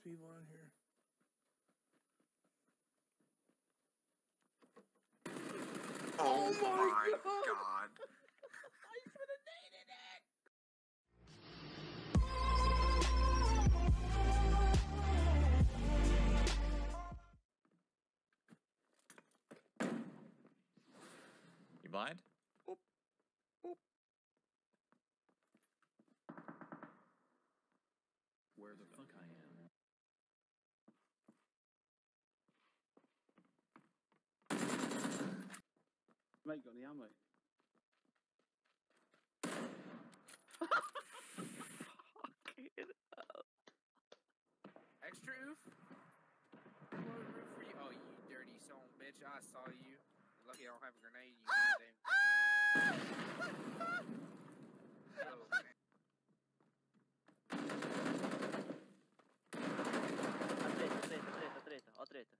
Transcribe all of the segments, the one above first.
people in here. Oh my god! I should have dated it! You blind? Oop. Oop. Where the fuck I am? Mate, got any ammo? Extra oof? What roof for you? Oh, you dirty son of a bitch. I saw you. You're lucky I don't have a grenade. You goddamn. Oh, man. Å treta.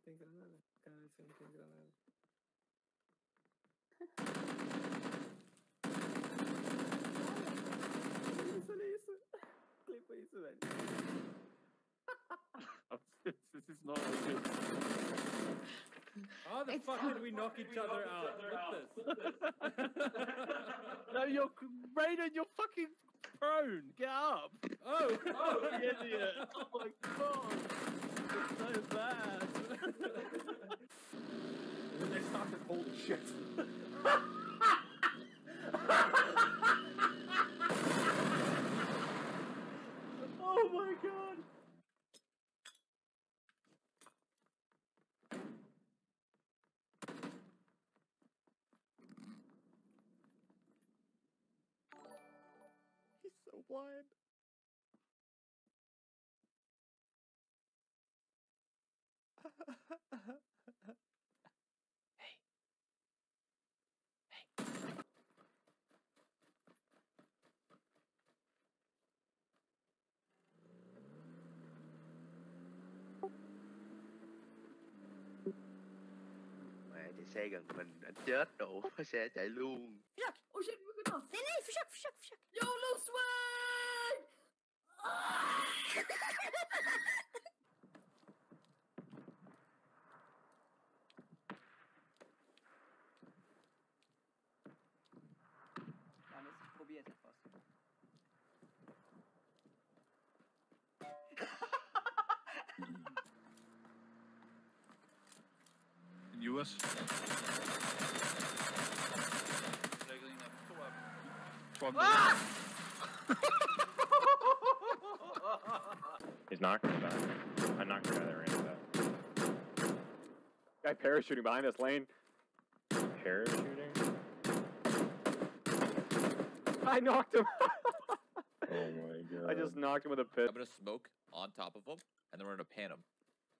Tem granada? Cara, esse não tem granada. Olha isso. Clipa isso, velho. This is not good. How the fuck did we knock each other out? Look at this. No, you're Raiden, you're fucking prone. Get up. Oh, You idiot. Oh my god. It's so bad. And then they started holy shit. Oh my god. He's so blind. Mẹ chạy xe gần mình anh chết đủ xe chạy luôn. Oh shit, we're good now. Nee, verschak. YOLO swag! Hannes, probier es etwas. US. He's knocking the back. I knocked the guy that ran back. Guy parachuting behind us, Lane. Parachuting? I knocked him! Oh my god. I just knocked him with a pit. I'm gonna smoke on top of him, and then we're gonna pan him.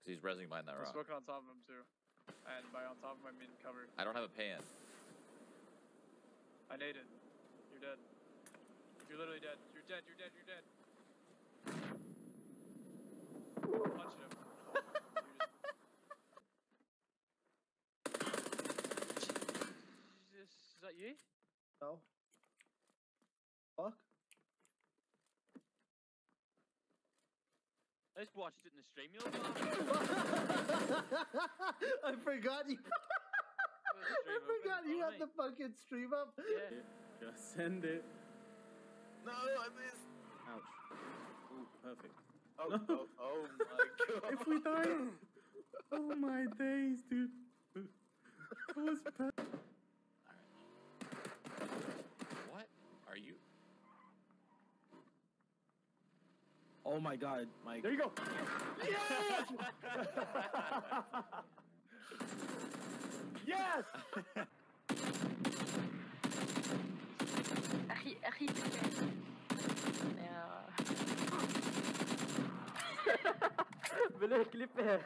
Because he's rezzing behind that rock. Smoke on top of him too. And by on top of him I mean cover. I don't have a pan. I naded. You're dead. You're literally dead. You're dead. Punching him. Is that you? No. Fuck. I just watched it in the stream. You I forgot you. I forgot you had the fucking stream up. Yeah. Just send it. No, I missed. Ouch. Ooh, perfect. Oh, No. oh my god. If we die, oh my days, dude. That was perfect. What are you? Oh my god, Mike. There you go. Yes! Archief. Ja. Wil ik klippen?